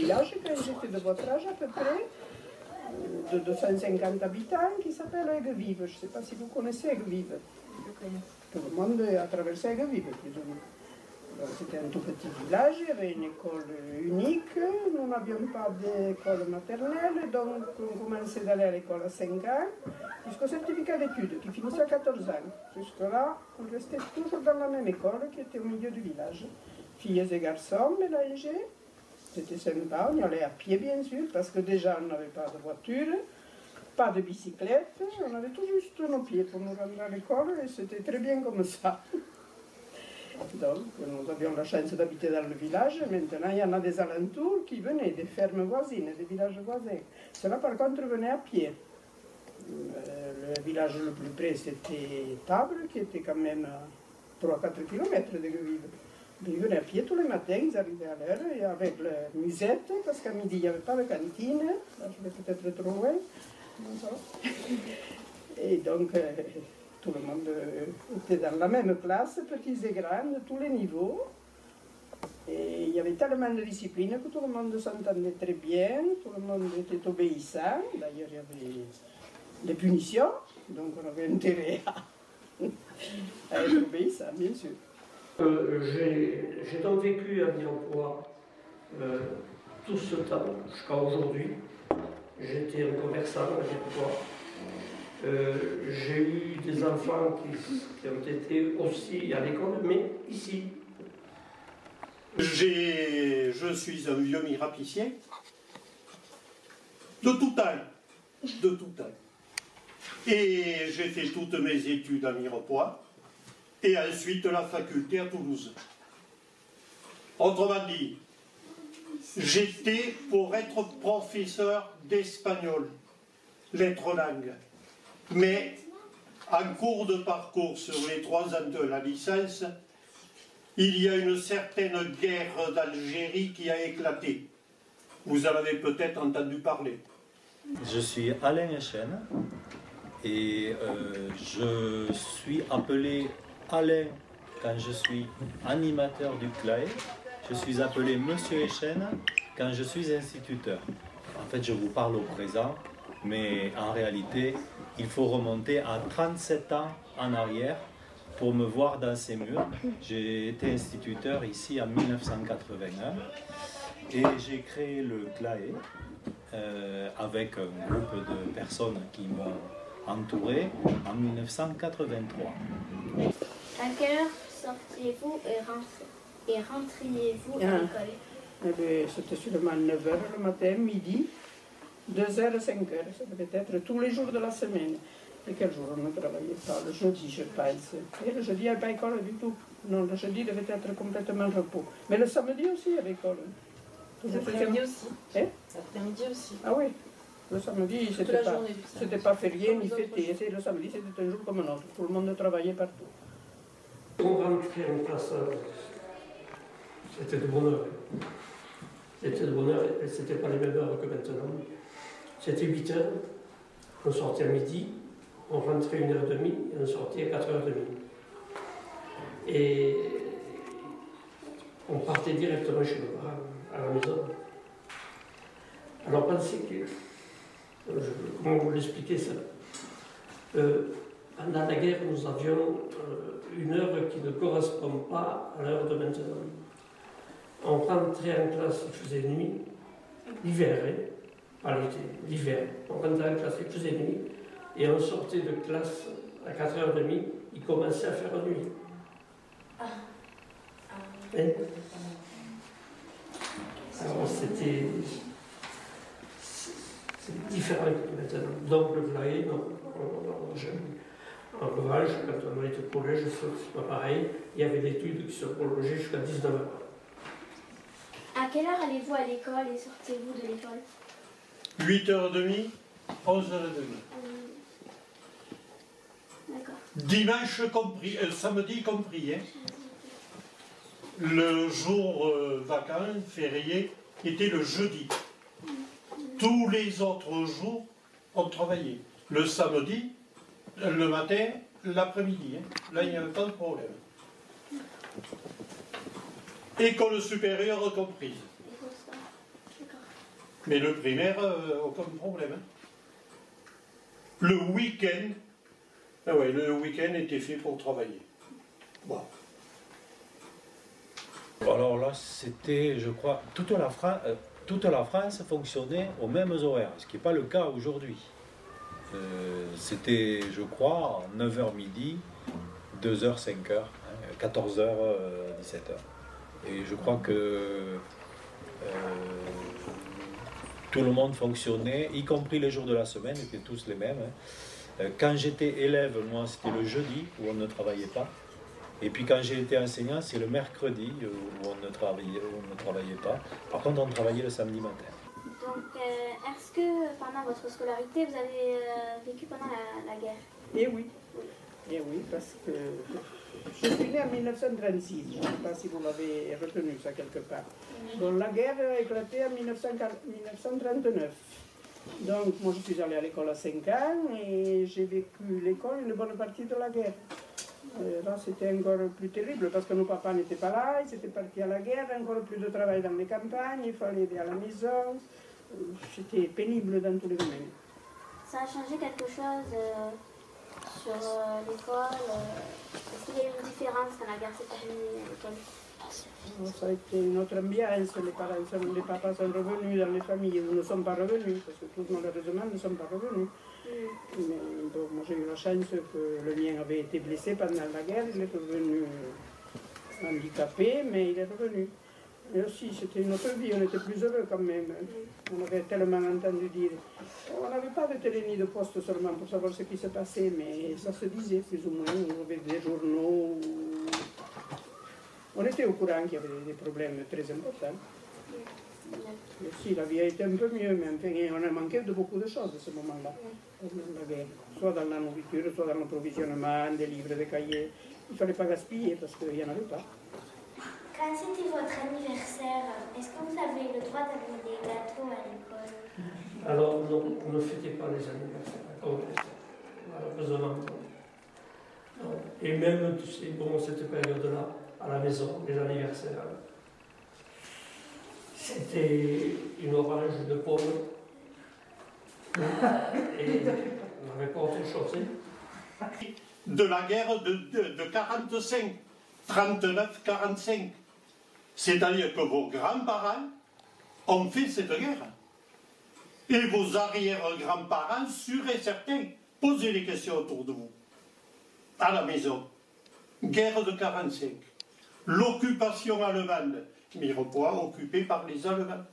village quand j'étais de votre âge à peu près, de 250 habitants, qui s'appelle Aigues-Vives. Je ne sais pas si vous connaissez Aigues-Vives. Tout le monde a traversé Aigues-Vives, plus ou moins. C'était un tout petit village, il y avait une école unique, nous n'avions pas d'école maternelle, donc on commençait d'aller à l'école à 5 ans, jusqu'au certificat d'études qui finissait à 14 ans. Jusque-là, on restait toujours dans la même école qui était au milieu du village. Filles et garçons mélangés, c'était sympa, on y allait à pied bien sûr, parce que déjà on n'avait pas de voiture, pas de bicyclette, on avait tout juste nos pieds pour nous rendre à l'école et c'était très bien comme ça. Donc, nous avions la chance d'habiter dans le village. Maintenant, il y en a des alentours qui venaient, des fermes voisines, des villages voisins. Cela, par contre, venait à pied. Le village le plus près, c'était Table, qui était quand même à 3-4 km de Guevives. Ils venaient à pied tous les matins, ils arrivaient à l'heure, et avec la musette, parce qu'à midi, il n'y avait pas de cantine. Là, je vais peut-être trop loin. Et donc... tout le monde était dans la même classe, petits et grands, de tous les niveaux. Et il y avait tellement de discipline que tout le monde s'entendait très bien, tout le monde était obéissant. D'ailleurs, il y avait des punitions, donc on avait intérêt à être obéissant, bien sûr. J'ai donc vécu à Mirepoix tout ce temps, jusqu'à aujourd'hui. J'étais un commerçant à Mirepoix. J'ai eu des enfants qui ont été aussi à l'école, mais ici. Je suis un vieux mirapicien de tout temps, de tout temps. Et j'ai fait toutes mes études à Mirepoix et ensuite la faculté à Toulouse. Autrement dit, j'étais pour être professeur d'espagnol, lettres langues. Mais en cours de parcours sur les 3 ans de la licence, il y a une certaine guerre d'Algérie qui a éclaté. Vous en avez peut-être entendu parler. Je suis Alain Echenne et je suis appelé Alain quand je suis animateur du CLAE. Je suis appelé Monsieur Echenne quand je suis instituteur. En fait, je vous parle au présent, mais en réalité, il faut remonter à 37 ans en arrière pour me voir dans ces murs. J'ai été instituteur ici en 1981 et j'ai créé le CLAE avec un groupe de personnes qui m'ont entouré en 1983. À quelle heure sortiez-vous et rentriez-vous à l'école? C'était seulement 9 h le matin, midi. 2 h à 5 h, ça devait être tous les jours de la semaine. Et quel jour on ne travaillait pas? Le jeudi, je pense. Et le jeudi, il n'y avait pas école du tout. Non, le jeudi devait être complètement repos. Mais le samedi aussi, il y avait école. L'après-midi aussi. L'après-midi aussi. Ah oui. Le samedi, c'était pas férié ni fêté. Le samedi, c'était un jour comme un autre. Tout le monde travaillait partout. On rentrait en classe, c'était de bonne heure. C'était de bonne heure et c'était pas les mêmes heures que maintenant. C'était 8 h, on sortait à midi, on rentrait 1h30 et on sortait à 4h30. Et on partait directement chez nos parents, à la maison. Alors pensez que, comment vous l'expliquer ça? Pendant la guerre, nous avions une heure qui ne correspond pas à l'heure de maintenant. On rentrait en classe, il faisait nuit, l'hiver, pas l'été, l'hiver. On rentrait en classe, il faisait nuit, et on sortait de classe à 4h30, il commençait à faire nuit. Alors c'était différent que maintenant. Donc le CLAE, non. En revanche, quand on était au collège, c'est pas pareil, il y avait l'étude qui se prolongeait jusqu'à 19 h. À quelle heure allez-vous à l'école et sortez-vous de l'école? 8h30, 11h30. D'accord. Dimanche compris, samedi compris. Hein. Le jour vacant, férié, était le jeudi. Tous les autres jours, on travaillait. Le samedi, le matin, l'après-midi. Hein. Là, il n'y avait pas de problème. École supérieure comprise. Mais le primaire, aucun problème. Hein. Le week-end, le week-end était fait pour travailler. Bon. Alors là, c'était, je crois, toute la France fonctionnait aux mêmes horaires, ce qui n'est pas le cas aujourd'hui. C'était, je crois, 9h midi, 2h, 5h, 14h, 17h. Et je crois que tout le monde fonctionnait, y compris les jours de la semaine, étaient tous les mêmes. Quand j'étais élève, moi, c'était le jeudi où on ne travaillait pas. Et puis quand j'ai été enseignant, c'est le mercredi où on ne travaillait pas. Par contre, on travaillait le samedi matin. Donc, est-ce que pendant votre scolarité, vous avez vécu pendant la guerre? Eh oui. Eh oui, parce que je suis née en 1936. Je ne sais pas si vous l'avez retenu, ça, quelque part. Donc la guerre a éclaté en 1939. Donc moi, je suis allée à l'école à 5 ans et j'ai vécu l'école une bonne partie de la guerre. Là, c'était encore plus terrible parce que nos papas n'étaient pas là, ils étaient partis à la guerre, encore plus de travail dans les campagnes, il fallait aider à la maison. C'était pénible dans tous les domaines. Ça a changé quelque chose sur l'école? Est-ce qu'il y a eu une différence quand la guerre s'est terminée à l'école? Ça a été une autre ambiance, les papas sont revenus dans les familles, ils ne sont pas revenus, parce que tous malheureusement ne sont pas revenus. Mais bon, moi j'ai eu la chance que le mien avait été blessé pendant la guerre, il est revenu handicapé, mais il est revenu. Et aussi, c'était une autre vie, on était plus heureux quand même. On avait tellement entendu dire. On n'avait pas de télé ni de poste seulement pour savoir ce qui se passait, mais ça se disait plus ou moins, on avait des journaux. On était au courant qu'il y avait des problèmes très importants. Mais si, la vie a été un peu mieux, mais enfin, on a manqué de beaucoup de choses à ce moment-là, pendant la guerre. Soit dans la nourriture, soit dans l'approvisionnement, des livres, des cahiers. Il ne fallait pas gaspiller parce qu'il n'y en avait pas. Quand c'était votre anniversaire, est-ce que vous avez le droit d'amener des gâteaux à l'école? Alors non, on ne fêtait pas les anniversaires, malheureusement. Non. Et même, tu sais, bon, cette période-là, à la maison, les anniversaires, c'était une orange de pomme. Et on n'avait pas autre chose. De la guerre de 45, 39-45. C'est-à-dire que vos grands-parents ont fait cette guerre. Et vos arrière-grands-parents, sûrs et certains, posez les questions autour de vous. À la maison. Guerre de 45. L'occupation allemande. Mirepoix occupé par les Allemands.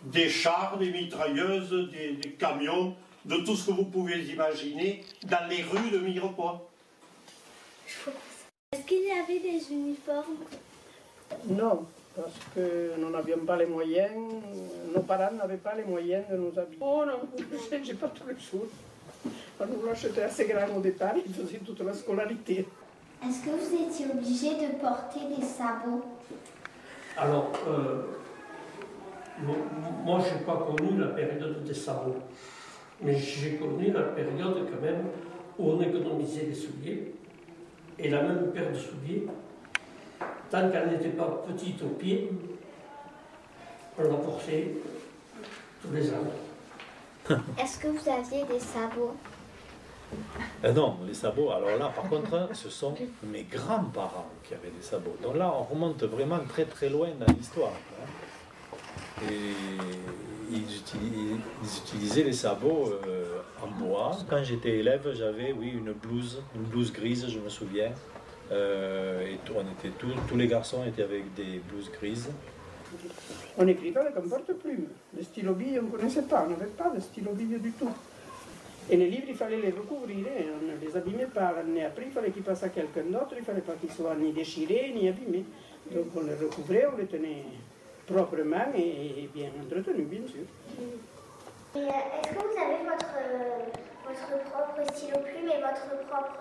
Des chars, des mitrailleuses, des camions, de tout ce que vous pouvez imaginer dans les rues de Mirepoix. Est-ce qu'il y avait des uniformes? Non, parce que nous n'avions pas les moyens, nos parents n'avaient pas les moyens de nous habiller. Oh non, j'ai pas tous les jours. On nous l'achetait assez grand au départ, il faisait toute la scolarité. Est-ce que vous étiez obligé de porter des sabots? Alors, moi, je n'ai pas connu la période des sabots, mais j'ai connu la période quand même où on économisait les souliers, et la même paire de souliers, tant qu'elle n'était pas petite au pied, on la portait tous les ans. Est-ce que vous aviez des sabots? Non, les sabots, alors là, par contre, ce sont mes grands-parents qui avaient des sabots. Donc là, on remonte vraiment très très loin dans l'histoire. Et ils utilisaient les sabots en bois. Quand j'étais élève, j'avais, oui, une blouse grise, je me souviens. Et tous les garçons étaient avec des blouses grises. On écrivait avec un porte-plume. Les stylo-billes, on ne connaissait pas, on n'avait pas de stylo-billes du tout. Et les livres, il fallait les recouvrir, on ne les abîmait pas. L'année après, il fallait qu'ils passent à quelqu'un d'autre, il ne fallait pas qu'ils soient ni déchirés, ni abîmés. Donc on les recouvrait, on les tenait proprement et bien entretenus, bien sûr. Et est-ce que vous avez votre propre stylo-plume et votre propre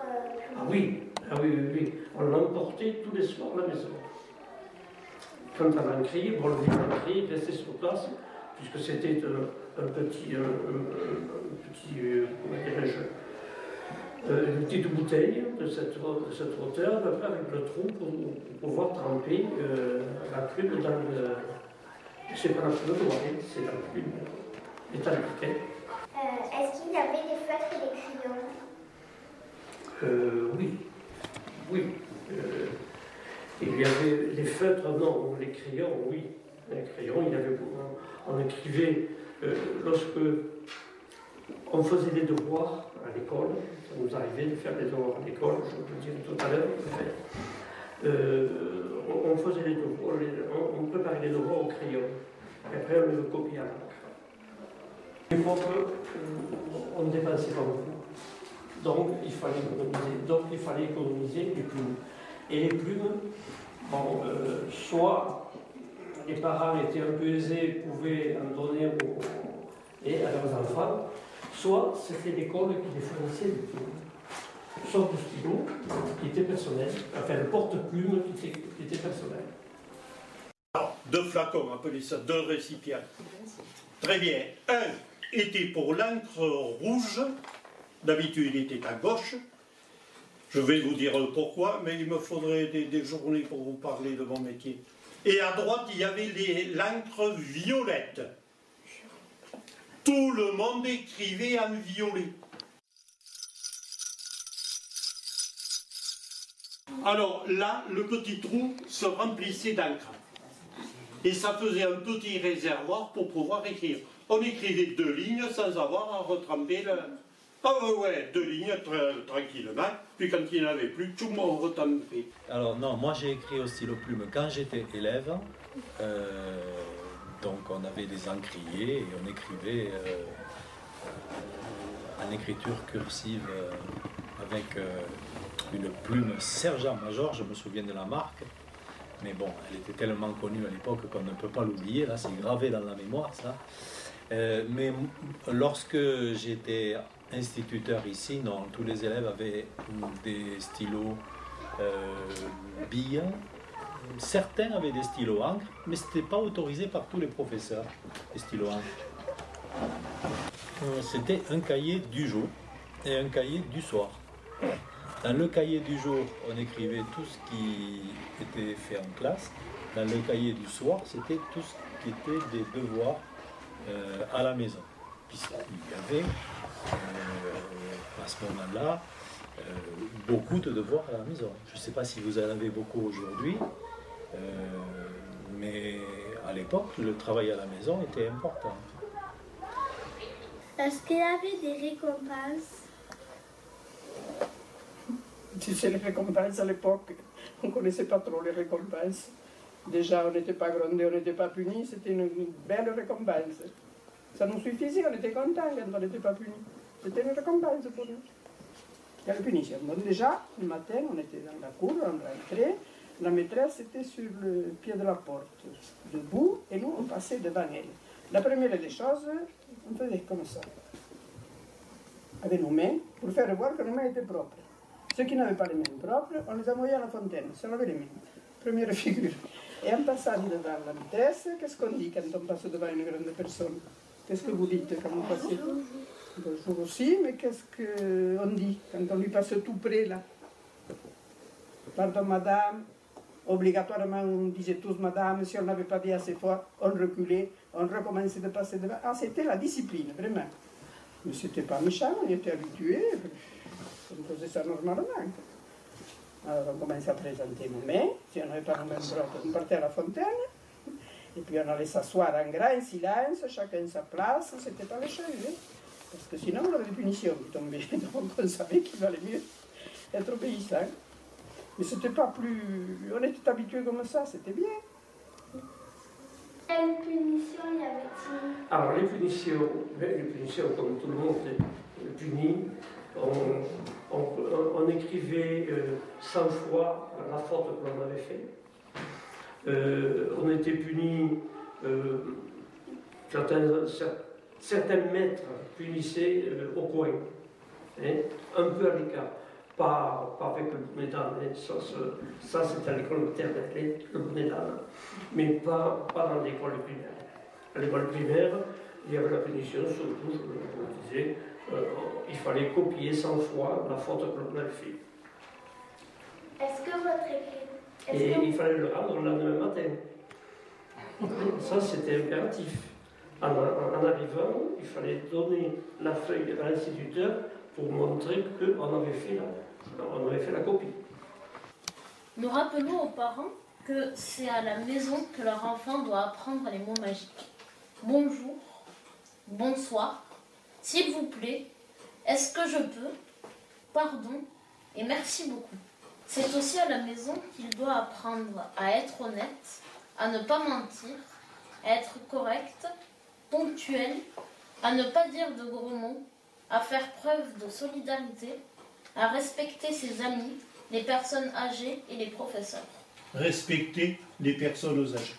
plume? Ah oui. On l'emportait tous les soirs à la maison. Quand on l'encriait, bon, le livre encrier restait sur place, puisque c'était un petit comment dirais-je, une petite bouteille de cette hauteur, avec le trou pour pouvoir tremper la plume C'est pas la plume noire, c'est la plume métallique. Est-ce qu'il y avait des feutres et des crayons? Oui. Oui. Il y avait les feutres, non, les crayons, oui. Les crayons, il y avait, on écrivait lorsque on faisait des devoirs à l'école, ça nous arrivait de faire des devoirs à l'école, je vous le disais tout à l'heure, on faisait les devoirs, on préparait les devoirs au crayon, et après on les copiait à l'encre. À l'époque, on ne dépensait pas beaucoup, donc il fallait économiser les plumes. Et les plumes, bon, soit les parents étaient un peu aisés, pouvaient en donner à leurs enfants, soit c'était l'école qui les fournissait des plumes. Sauf le stylo, qui était personnel, enfin le porte-plume qui était personnel. Alors, 2 flacons, appelez ça 2 récipients. Très bien. Un était pour l'encre rouge, d'habitude il était à gauche. Je vais vous dire pourquoi, mais il me faudrait des journées pour vous parler de mon métier. Et à droite, il y avait l'encre violette. Tout le monde écrivait en violet. Alors là, le petit trou se remplissait d'encre. Et ça faisait un petit réservoir pour pouvoir écrire. On écrivait 2 lignes sans avoir à retremper le... Ah ouais, 2 lignes tranquillement, puis quand il n'y en avait plus, tout le monde retrempait. Alors non, moi j'ai écrit au stylo plume quand j'étais élève. Donc on avait des encriers et on écrivait en écriture cursive avec une plume sergent-major, je me souviens de la marque. Mais bon, elle était tellement connue à l'époque qu'on ne peut pas l'oublier, là c'est gravé dans la mémoire ça. Mais lorsque j'étais instituteur ici, non, tous les élèves avaient des stylos billes. Certains avaient des stylos encre, mais ce n'était pas autorisé par tous les professeurs, les stylos encre. C'était un cahier du jour et un cahier du soir. Dans le cahier du jour, on écrivait tout ce qui était fait en classe. Dans le cahier du soir, c'était tout ce qui était des devoirs à la maison. Puisqu'il y avait, à ce moment-là, beaucoup de devoirs à la maison. Je ne sais pas si vous en avez beaucoup aujourd'hui, mais à l'époque, le travail à la maison était important. Est-ce qu'il y avait des récompenses? Tu sais, les récompenses à l'époque, on ne connaissait pas trop les récompenses. Déjà, on n'était pas grondés, on n'était pas punis, c'était une belle récompense. Ça nous suffisait, on était contents quand on n'était pas punis. C'était une récompense pour nous. Il y a la punition. Donc déjà, le matin, on était dans la cour, on rentrait, la maîtresse était sur le pied de la porte, debout, et nous, on passait devant elle. La première des choses, on faisait comme ça, avec nos mains, pour faire voir que nos mains étaient propres. Ceux qui n'avaient pas les mains propres, on les envoyait à la fontaine, ça avait les mains. Première figure. Et en passant devant la maîtresse, qu'est-ce qu'on dit quand on passe devant une grande personne? Qu'est-ce que vous dites quand vous passez? Bonjour aussi, mais qu'est-ce qu'on dit quand on lui passe tout près là? Pardon madame, obligatoirement on disait tous madame, si on n'avait pas dit assez fort, on reculait, on recommençait de passer devant. Ah, c'était la discipline, vraiment. Mais c'était pas méchant, on y était habitués, on faisait ça normalement. Alors on commençait à présenter nos mains, si on n'avait pas nos mains propres, on partait à la fontaine, et puis on allait s'asseoir en grand silence, chacun sa place, c'était pas méchant, hein? Parce que sinon on avait des punitions qui tombaient, donc on savait qu'il valait mieux être obéissant. Mais c'était pas plus... on était habitués comme ça, c'était bien. Quelle punition y avait-il? Alors les punitions, comme tout le monde est puni, on écrivait 100 fois la faute que l'on avait fait. On était puni, certains maîtres punissaient au coin, hein, un peu à l'écart, pas avec le bonnet d'âne, hein, ça c'était à l'école maternelle, le bonnet d'âne, mais pas dans l'école primaire. À l'école primaire, il y avait la punition, surtout, je vous disais, il fallait copier 100 fois la faute que l'on avait fait. Est-ce que votre écriture... Et il fallait le rendre le lendemain matin. Ça, c'était impératif. En arrivant, il fallait donner la feuille à l'instituteur pour montrer qu'on avait fait la copie. Nous rappelons aux parents que c'est à la maison que leur enfant doit apprendre les mots magiques. Bonjour, bonsoir, s'il vous plaît, est-ce que je peux, pardon et merci beaucoup. C'est aussi à la maison qu'il doit apprendre à être honnête, à ne pas mentir, à être correct, ponctuel, à ne pas dire de gros mots, à faire preuve de solidarité, à respecter ses amis, les personnes âgées et les professeurs. Respecter les personnes âgées.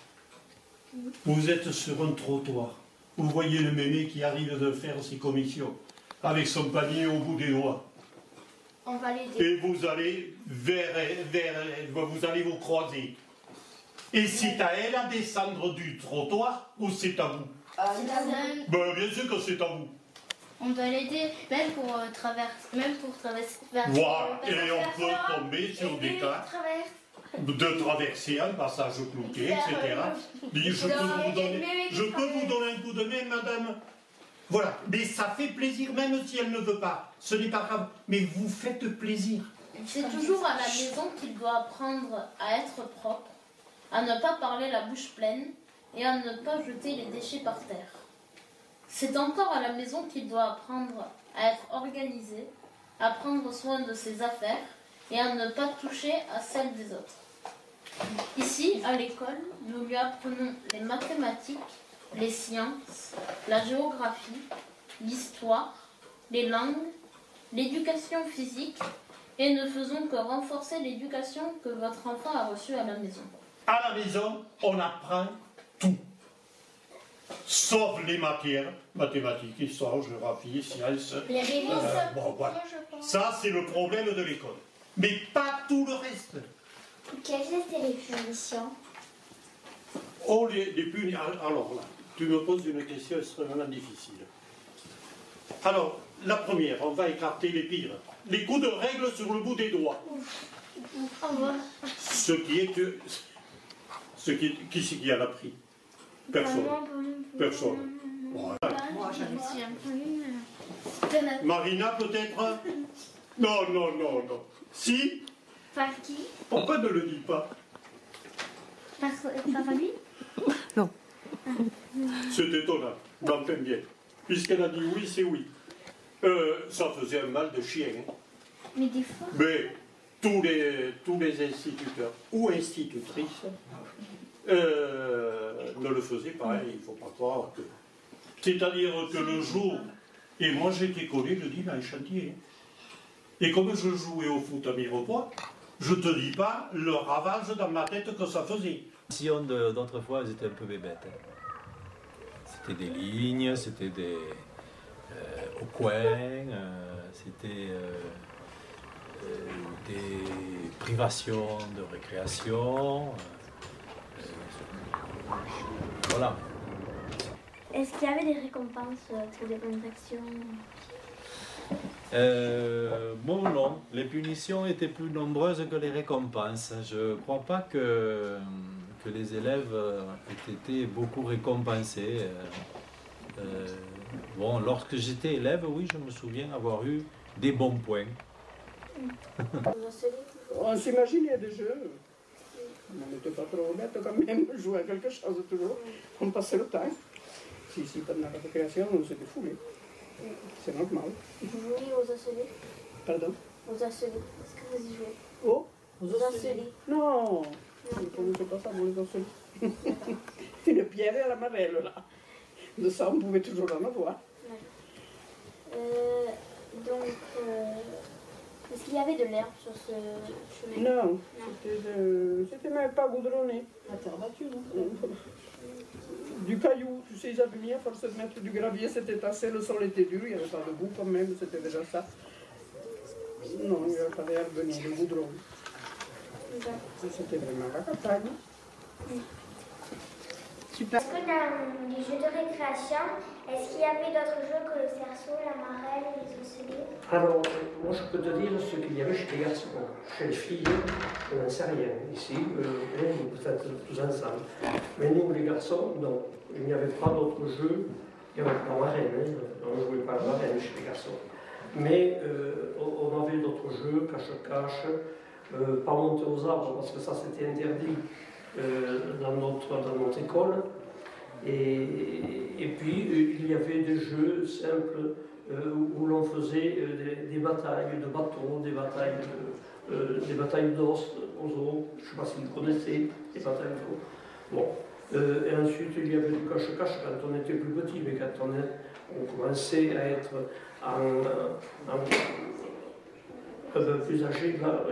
Vous êtes sur un trottoir. Vous voyez le mémé qui arrive de faire ses commissions avec son panier au bout des doigts. On va l'aider. Et vous allez vous allez vous croiser. Et c'est à elle à descendre du trottoir ou c'est à vous? Ben, bien sûr que c'est à vous. On doit l'aider, même pour traverser. Voilà, et on peut tomber sur des cas de traverser un passage clouté, etc. Je peux vous donner un coup de main, madame. Voilà, mais ça fait plaisir, même si elle ne veut pas. Ce n'est pas grave, mais vous faites plaisir. C'est toujours à la maison qu'il doit apprendre à être propre, à ne pas parler la bouche pleine et à ne pas jeter les déchets par terre. C'est encore à la maison qu'il doit apprendre à être organisé, à prendre soin de ses affaires et à ne pas toucher à celles des autres. Ici, à l'école, nous lui apprenons les mathématiques, les sciences, la géographie, l'histoire, les langues, l'éducation physique et ne faisons que renforcer l'éducation que votre enfant a reçue à la maison. À la maison, on apprend tout. Sauf les matières, mathématiques, histoire, géographie, sciences. Les révisions. Bon, voilà. Ça, c'est le problème de l'école. Mais pas tout le reste. Quelles étaient les punitions? Oh, les punitions. Alors là, tu me poses une question extrêmement difficile. Alors, la première, on va écarter les pires. Les coups de règle sur le bout des doigts. Ce qui est que... Qui c'est qui en a pris? Personne. Personne. Voilà. Moi, j'avais Marina, peut-être? Non, non, non, non. Si? Par qui? Pourquoi ne le dis pas? Par lui? Non. C'est étonnant, j'entends bien. Puisqu'elle a dit oui, c'est oui. Ça faisait un mal de chien. Hein. Mais des fois... Mais tous les instituteurs ou institutrices ne le faisaient pas. Il ne faut pas croire que... C'est-à-dire que le jour... Et moi, j'étais collé le dimanche chantier. Et comme je jouais au foot à Mirepoix, je ne te dis pas le ravage dans ma tête que ça faisait. Si d'autrefois, elles étaient un peu bébêtes. C'était des lignes, c'était des... au coin, c'était des privations de récréation. Voilà. Est-ce qu'il y avait des récompenses pour des bonnes actions? Bon, non. Les punitions étaient plus nombreuses que les récompenses. Je ne crois pas que les élèves aient été beaucoup récompensés. Bon, lorsque j'étais élève, oui, je me souviens avoir eu des bons points. On s'imaginait des jeux. On n'était pas trop bête quand même, jouer à quelque chose toujours. On passait le temps. Si pendant la récréation, on s'était foulé. C'est normal. Vous jouez aux ateliers? Pardon? Aux ateliers. Est-ce que vous y jouez? Oh? Aux ateliers. Non, on ne connaissait pas ça pour les ateliers. Une pierre à la marelle, là. De ça, on pouvait toujours en avoir. Donc, est-ce qu'il y avait de l'herbe sur ce chemin? Non, c'était même pas goudronné. La terre battue, non? Du caillou, tu sais, ils avaient mis à force de mettre du gravier, c'était tassé, le sol était dur, il n'y avait pas de boue quand même, c'était déjà ça. Non, il n'y avait pas d'herbe ni de goudron. C'était vraiment la campagne. Super. Est-ce que dans les jeux de récréation, est-ce qu'il y avait d'autres jeux que le cerceau, la marelle et les osselets? Alors, moi je peux te dire ce qu'il y avait chez les garçons. Chez les filles, on n'en sait rien. Ici, peut-être tous ensemble. Mais nous, les garçons, non. Il n'y avait pas d'autres jeux. Il n'y avait pas la marraine, hein. On ne jouait pas la marraine chez les garçons. Mais on avait d'autres jeux, cache-cache, pas monter aux arbres, parce que ça c'était interdit dans notre école. Et puis il y avait des jeux simples où l'on faisait des batailles de bateaux, des batailles d'os aux eaux. Je ne sais pas si vous connaissez les batailles d'eau. Bon. Et ensuite il y avait du cache-cache quand on était plus petit, mais quand on commençait à être un peu plus âgé, là,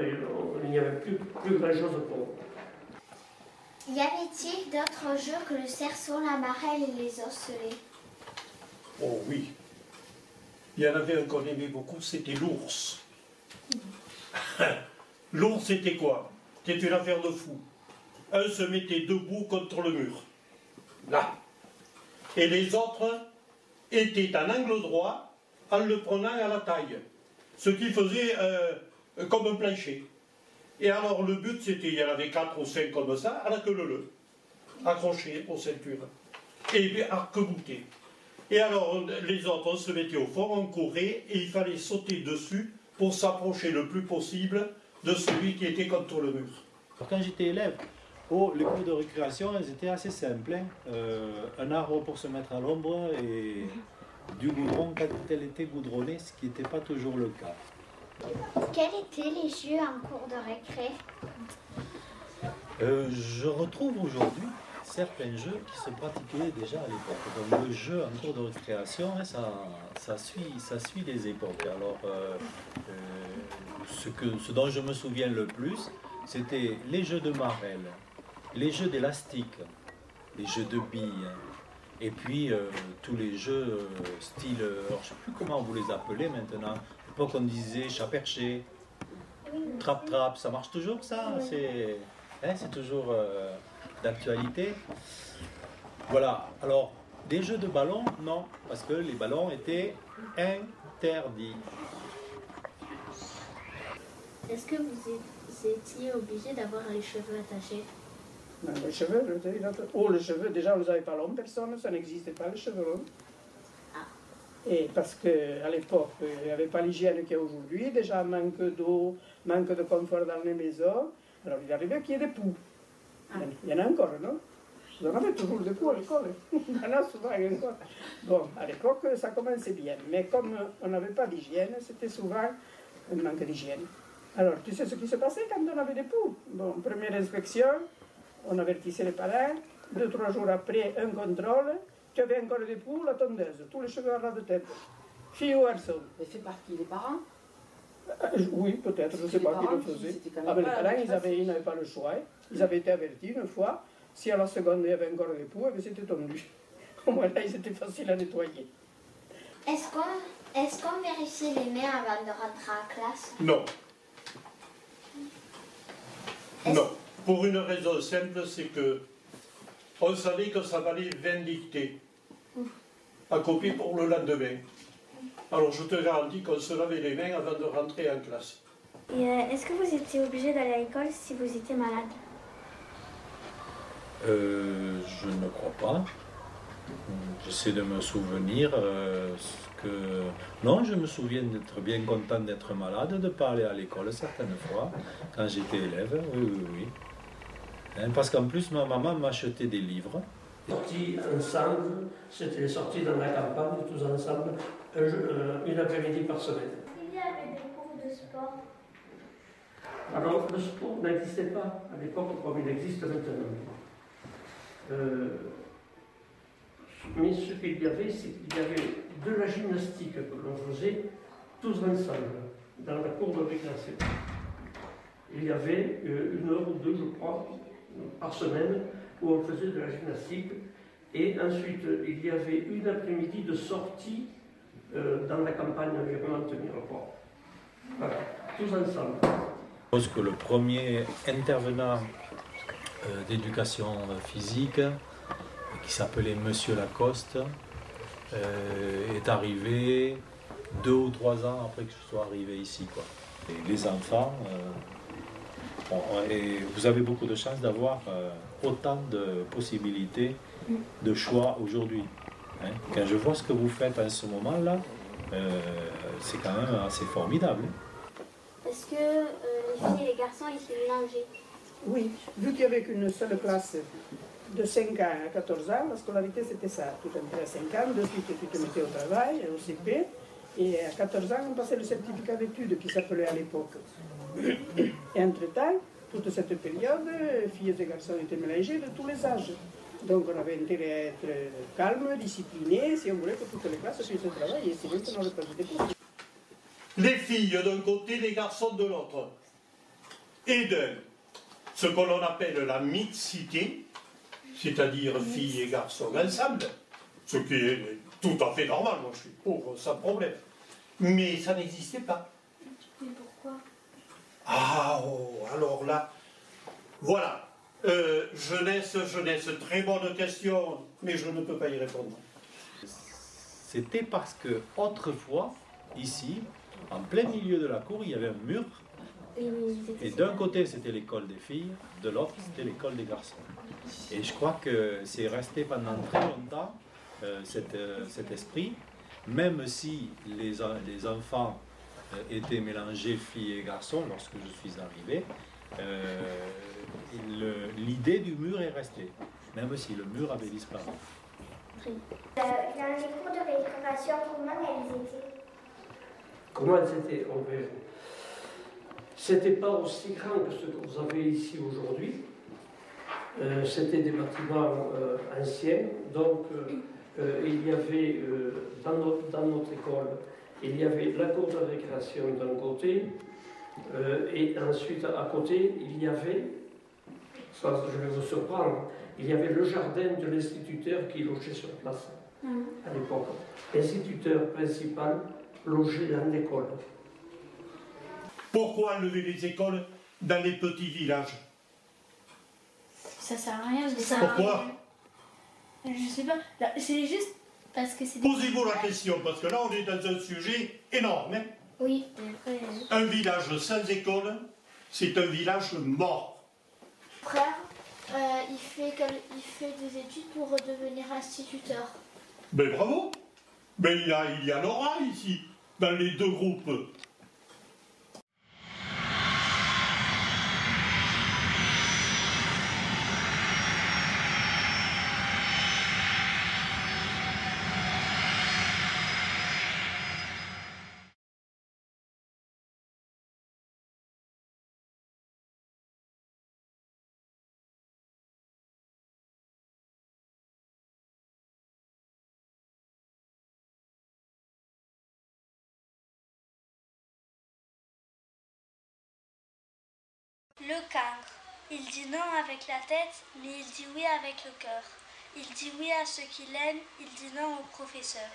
il n'y avait plus grand chose pour. Y avait-il d'autres jeux que le cerceau, la marelle et les osselets? Oh oui. Il y en avait un qu'on aimait beaucoup, c'était l'ours. L'ours, c'était quoi? C'était une affaire de fou. Un se mettait debout contre le mur. Là. Et les autres étaient en angle droit en le prenant à la taille. Ce qui faisait comme un plancher. Et alors le but c'était, il y en avait 4 ou 5 comme ça, à la queue leu, accrochés aux ceintures. Et puis arc-boutés. Et alors les autres on se mettait au fond, on courait et il fallait sauter dessus pour s'approcher le plus possible de celui qui était contre le mur. Quand j'étais élève, les cours de récréation, elles étaient assez simples. Hein. Un arbre pour se mettre à l'ombre et du goudron quand elle était goudronnée, ce qui n'était pas toujours le cas. Quels étaient les jeux en cours de récré? Je retrouve aujourd'hui certains jeux qui se pratiquaient déjà à l'époque. Donc le jeu en cours de récréation, hein, ça suit les époques. Alors ce dont je me souviens le plus, c'était les jeux de marelle, les jeux d'élastique, les jeux de billes, et puis tous les jeux style, alors, je ne sais plus comment vous les appelez maintenant. À l'époque on disait chat perché, trap-trap, ça marche toujours ça? C'est toujours d'actualité. Voilà, alors des jeux de ballon, non, parce que les ballons étaient interdits. Est-ce que vous étiez obligé d'avoir les cheveux attachés? Les cheveux, les cheveux, déjà on ne les avait pas longs, personne, ça n'existait pas les cheveux longs. Et parce qu'à l'époque, il n'y avait pas l'hygiène qu'il y a aujourd'hui, déjà manque d'eau, manque de confort dans les maisons. Alors il arrivait qu'il y ait des poux. Il y en a encore, non? Vous en avez toujours des poux à l'école. Il y en a souvent encore. Bon, à l'époque, ça commençait bien. Mais comme on n'avait pas d'hygiène, c'était souvent un manque d'hygiène. Alors, tu sais ce qui se passait quand on avait des poux? Bon, première inspection, on avertissait les parents. 2-3 jours après, un contrôle. Tu avais encore des poux, la tondeuse, tous les cheveux à ras de tête. Fille ou garçon. Mais fait par qui? Les parents? Oui, peut-être, je ne sais pas qui le faisait. Ah, mais les parents, ils n'avaient pas le choix. Ils avaient été avertis une fois. Si à la seconde, il y avait encore des poux, c'était tondu. Au moins là, ils étaient faciles à nettoyer. Est-ce qu'on vérifiait les mains avant de rentrer en classe? Non. Non. Pour une raison simple, c'est que on savait que ça valait 20 dictées à copier pour le lendemain. Alors je te garantis qu'on se lavait les mains avant de rentrer en classe. Et est-ce que vous étiez obligé d'aller à l'école si vous étiez malade? Je ne crois pas. J'essaie de me souvenir Non, je me souviens d'être bien content d'être malade, de ne pas aller à l'école certaines fois, quand j'étais élève, oui. Hein, parce qu'en plus, ma maman m'achetait des livres. Sorties ensemble, c'était les sorties dans la campagne, tous ensemble, une après-midi par semaine. Il y avait des cours de sport. Alors, le sport n'existait pas à l'époque comme il existe maintenant. Mais ce qu'il y avait, c'est qu'il y avait de la gymnastique que l'on faisait tous ensemble, dans la cour de récréation. Il y avait 1 heure ou 2, je crois, par semaine, où on faisait de la gymnastique. Et ensuite, il y avait une après-midi de sortie dans la campagne environ à tenir le port. Voilà, tous ensemble. Je pense que le premier intervenant d'éducation physique, qui s'appelait Monsieur Lacoste, est arrivé 2 ou 3 ans après que je sois arrivé ici, quoi. Et les enfants, et vous avez beaucoup de chance d'avoir autant de possibilités de choix aujourd'hui. Hein. Quand je vois ce que vous faites en ce moment-là, c'est quand même assez formidable. Est-ce que les filles et les garçons ils étaient mélangés? Oui, vu qu'il n'y avait qu'une seule classe de 5 ans à 14 ans, la scolarité c'était ça. Tu entrais à 5 ans, de suite tu te mettais au travail, au CP, et à 14 ans on passait le certificat d'études qui s'appelait à l'époque. Et entre-temps, toute cette période, filles et garçons étaient mélangés de tous les âges. Donc on avait intérêt à être calme, discipliné, si on voulait que toutes les classes puissent travailler, sinon ça n'aurait pas été possible. Les filles d'un côté, les garçons de l'autre. Et de ce que l'on appelle la mixité, c'est-à-dire filles et garçons ensemble, ce qui est tout à fait normal, moi je suis pour, sans problème. Mais ça n'existait pas. Mais pourquoi? Ah, oh, alors là, voilà. Jeunesse, très bonne question, mais je ne peux pas y répondre. C'était parce que autrefois, ici, en plein milieu de la cour, il y avait un mur. Et d'un côté, c'était l'école des filles, de l'autre, c'était l'école des garçons. Et je crois que c'est resté pendant très longtemps cet esprit, même si les enfants étaient mélangés filles et garçons lorsque je suis arrivé, l'idée du mur est restée, même si le mur avait disparu. Dans les cours de récréation, comment elles étaient? Comment elles étaient? C'était pas aussi grand que ce que vous avez ici aujourd'hui. C'était des bâtiments anciens, donc il y avait dans notre école, il y avait la cour de récréation d'un côté, et ensuite à côté il y avait, ça je vais vous surprendre, il y avait le jardin de l'instituteur qui logeait sur place à l'époque. L'instituteur principal logeait dans l'école. Pourquoi enlever les écoles dans les petits villages? Ça sert à rien. Pourquoi? Je sais pas. C'est juste parce que c'est... Posez-vous la question, parce que là on est dans un sujet énorme. Hein? Oui. Un village sans école, c'est un village mort. Frère, il fait des études pour devenir instituteur. Ben bravo. Ben il y en aura ici, dans les deux groupes. Le cancre. Il dit non avec la tête, mais il dit oui avec le cœur. Il dit oui à ceux qu'il aime, il dit non au professeur.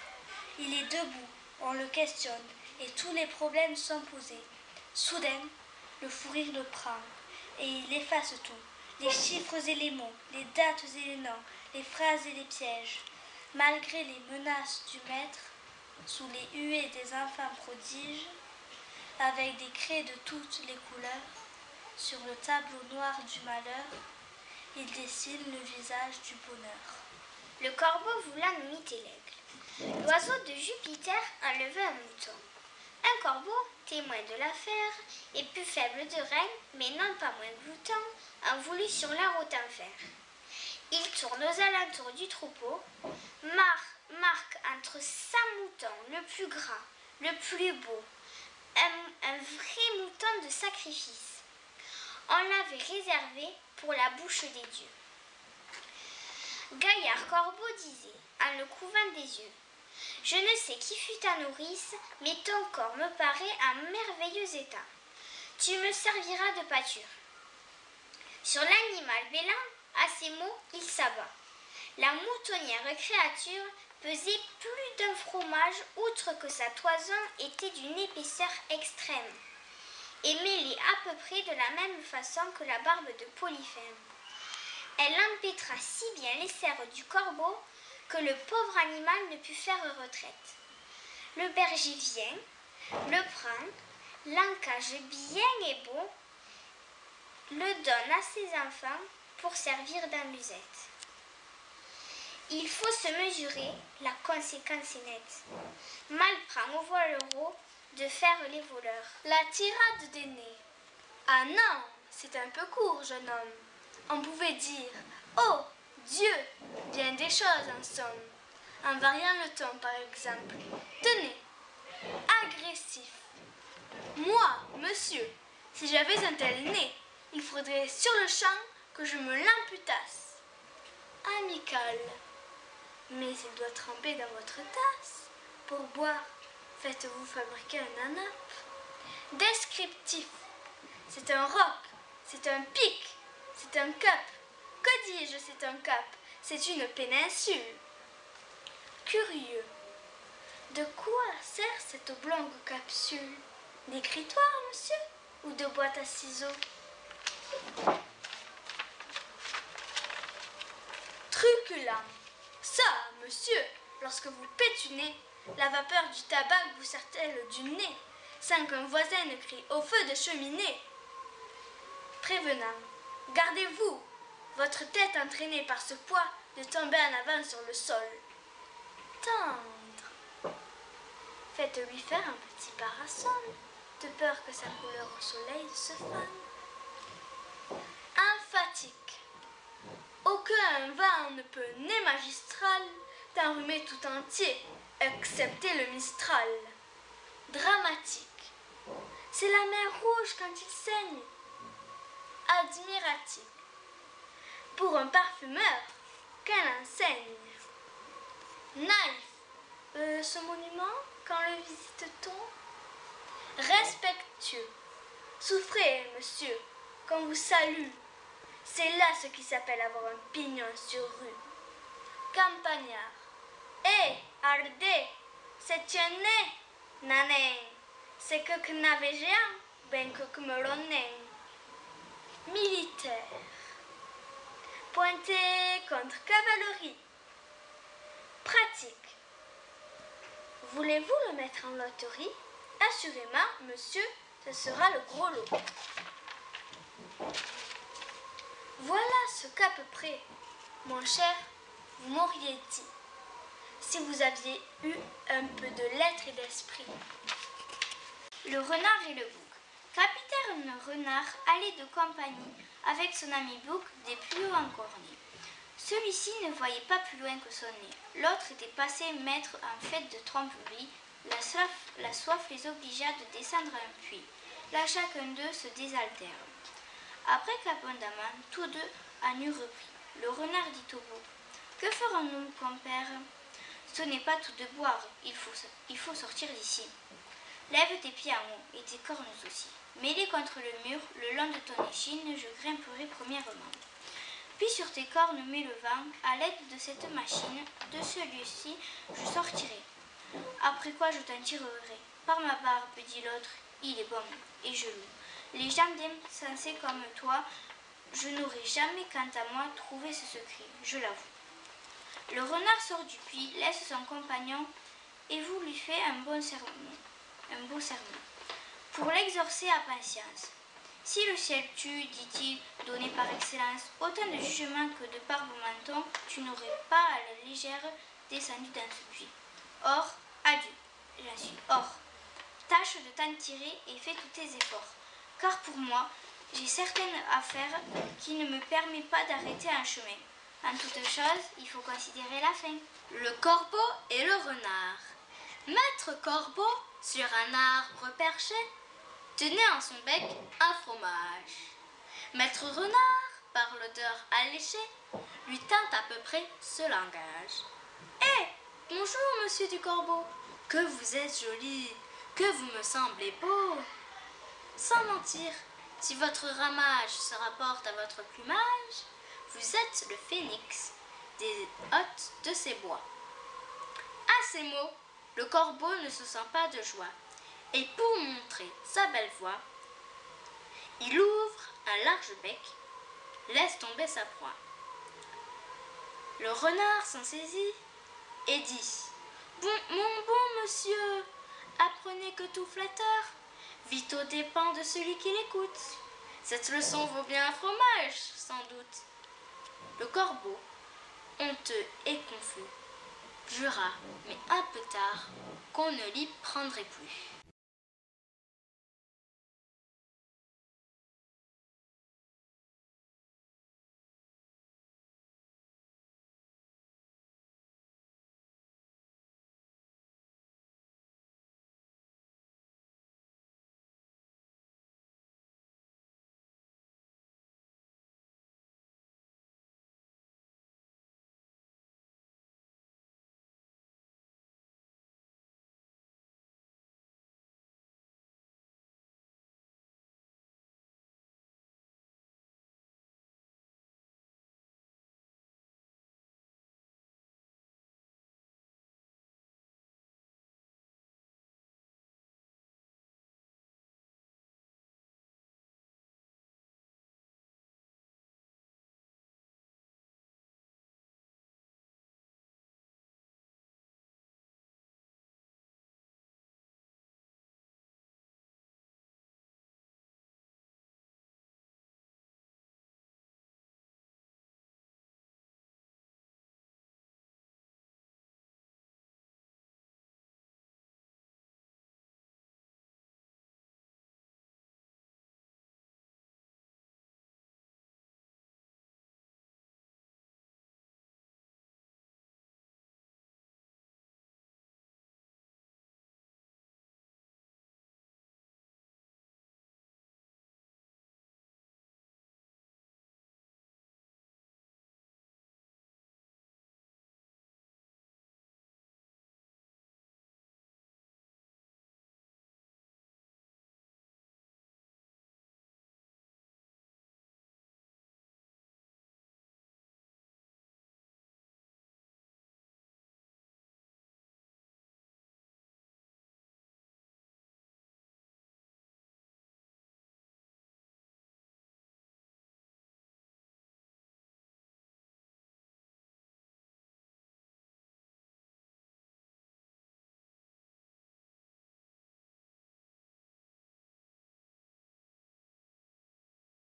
Il est debout, on le questionne, et tous les problèmes sont posés. Soudain, le fou rire le prend, et il efface tout. Les chiffres et les mots, les dates et les noms, les phrases et les pièges. Malgré les menaces du maître, sous les huées des enfants prodiges, avec des craies de toutes les couleurs, sur le tableau noir du malheur, il dessine le visage du bonheur. Le corbeau voulant imiter l'aigle. L'oiseau de Jupiter enleva un mouton. Un corbeau, témoin de l'affaire, et plus faible de règne, mais non pas moins glouton, en voulut sur la route en faire. Il tourne aux alentours du troupeau, marque entre 100 moutons le plus grand, le plus beau, un vrai mouton de sacrifice. On l'avait réservé pour la bouche des dieux. Gaillard Corbeau disait, en le couvant des yeux, « Je ne sais qui fut ta nourrice, mais ton corps me paraît en merveilleux état. Tu me serviras de pâture. » Sur l'animal bêlant, à ces mots, il s'abat. La moutonnière créature pesait plus d'un fromage, outre que sa toison était d'une épaisseur extrême, et mêlée à peu près de la même façon que la barbe de Polyphème. Elle empêtra si bien les serres du corbeau que le pauvre animal ne put faire retraite. Le berger vient, le prend, l'encage bien et bon, le donne à ses enfants pour servir d'amusette. Il faut se mesurer, la conséquence est nette. Mal prend au volereau de faire les voleurs. La tirade d'aîné. Ah non, c'est un peu court, jeune homme. On pouvait dire « Oh, Dieu !» bien des choses en somme. En variant le ton, par exemple. Tenez, agressif. Moi, monsieur, si j'avais un tel nez, il faudrait sur le champ que je me l'amputasse. Amical. Mais il doit tremper dans votre tasse. Pour boire, faites-vous fabriquer un anape. Descriptif. C'est un roc, c'est un pic, c'est un cap. Que dis-je, c'est un cap? C'est une péninsule. Curieux. De quoi sert cette oblongue capsule? D'écritoire, monsieur? Ou de boîte à ciseaux? Truculent. Ça, monsieur, lorsque vous pétunez, la vapeur du tabac vous sert-elle du nez, sans qu'un voisin ne crie au feu de cheminée? Prévenant. Gardez-vous, votre tête entraînée par ce poids, de tomber en avant sur le sol. Tendre. Faites-lui faire un petit parasol, de peur que sa couleur au soleil se fane. Emphatique. Aucun vent ne peut, né magistral, t'enrhumer tout entier, excepté le mistral. Dramatique. C'est la mer rouge quand il saigne. Admiratique. Pour un parfumeur, quelle enseigne. Naïf. Ce monument, quand le visite-t-on? Respectueux. Souffrez, monsieur, qu'on vous salue. C'est là ce qui s'appelle avoir un pignon sur rue. Campagnard. Eh, ardez, c'est un nez, nanin. C'est que n'avait géant, ben que me l'onnait. Militaire. Pointé contre cavalerie. Pratique. Voulez-vous le mettre en loterie? Assurément, monsieur, ce sera le gros lot. Voilà ce qu'à peu près, mon cher, vous m'auriez dit, si vous aviez eu un peu de lettres et d'esprit. Le renard et le bouc. Capitaine Renard allait de compagnie avec son ami Bouc des plus hauts encornés. Celui-ci ne voyait pas plus loin que son nez. L'autre était passé maître en fait de tromperie. La soif les obligea de descendre un puits. Là, chacun d'eux se désaltère. Après qu'abondamment, tous deux en eurent repris, le renard dit au bouc: que ferons-nous, compère? Ce n'est pas tout de boire, il faut sortir d'ici. Lève tes pieds en haut et tes cornes aussi. Mets-les contre le mur, le long de ton échine, je grimperai premièrement. Puis sur tes cornes mets le vent, à l'aide de cette machine, de celui-ci, je sortirai. Après quoi je t'en tirerai. Par ma barbe, dit l'autre, il est bon, et je loue. Les gens sensés comme toi, je n'aurais jamais, quant à moi, trouvé ce secret, je l'avoue. Le renard sort du puits, laisse son compagnon, et vous lui fait un beau sermon, pour l'exorcer à patience. Si le ciel tue, dit-il, donné par excellence, autant de jugement que de barbe au menton, tu n'aurais pas à la légère descendu dans ce puits. Or, adieu, j'en suis hors. Tâche de t'en tirer et fais tous tes efforts, car pour moi, j'ai certaines affaires qui ne me permettent pas d'arrêter un chemin. En toute chose, il faut considérer la fin. Le corbeau et le renard. Maître Corbeau, sur un arbre perché, tenait en son bec un fromage. Maître Renard, par l'odeur alléchée, lui tint à peu près ce langage. « Eh, bonjour, monsieur du Corbeau, que vous êtes joli, que vous me semblez beau. Sans mentir, si votre ramage se rapporte à votre plumage, vous êtes le phénix des hôtes de ces bois. » À ces mots, le corbeau ne se sent pas de joie, et pour montrer sa belle voix, il ouvre un large bec, laisse tomber sa proie. Le renard s'en saisit et dit: Mon bon monsieur, apprenez que tout flatteur vit aux dépens de celui qui l'écoute. Cette leçon vaut bien un fromage, sans doute. Le corbeau, honteux et confus, jura, mais un peu tard, qu'on ne l'y prendrait plus.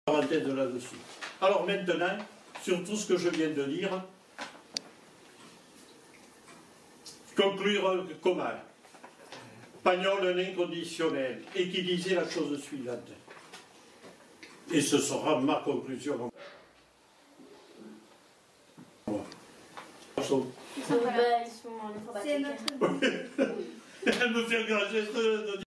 Parenthèse là-dessus. Alors maintenant, sur tout ce que je viens de dire, conclure comment? Pagnol, un inconditionnel, et qui disait la chose suivante. Et ce sera ma conclusion. C'est notre... Elle me fait un grand geste de dire.